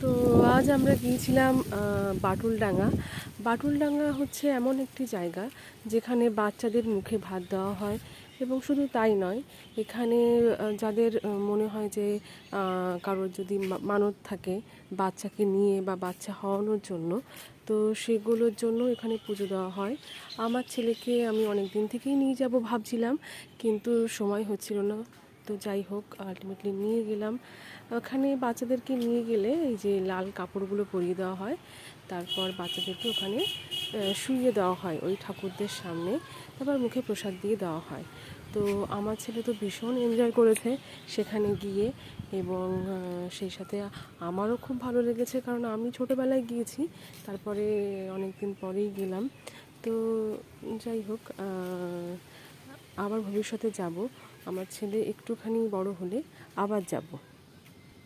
তো আজ আমরা গিয়েছিলাম বাটুলডাঙ্গা। বাটুলডাঙ্গা হচ্ছে এমন একটি জায়গা যেখানে বাচ্চাদের মুখে ভাত দেওয়া হয়, এবং শুধু তাই নয়, এখানে যাদের মনে হয় যে কারোর যদি মানত থাকে বাচ্চাকে নিয়ে বা বাচ্চা হওয়ানোর জন্য, তো সেগুলোর জন্য এখানে পুজো দেওয়া হয়। আমার ছেলেকে আমি অনেক দিন থেকেই নিয়ে যাব ভাবছিলাম, কিন্তু সময় হচ্ছিল না। তো যাই হোক, আলটিমেটলি নিয়ে গেলাম। ওখানে বাচ্চাদেরকে নিয়ে গেলে এই যে লাল কাপড়গুলো পরিয়ে দেওয়া হয়, তারপর বাচ্চাদেরকে ওখানে শুইয়ে দেওয়া হয় ওই ঠাকুরদের সামনে, তারপর মুখে প্রসাদ দিয়ে দেওয়া হয়। তো আমার ছেলে তো ভীষণ এনজয় করেছে সেখানে গিয়ে, এবং সেই সাথে আমারও খুব ভালো লেগেছে, কারণ আমি ছোটোবেলায় গিয়েছি, তারপরে অনেক দিন পরেই গেলাম। তো যাই হোক, আবার ভবিষ্যতে যাব, আমার ছেলে একটুখানি বড় হলে আবার যাব।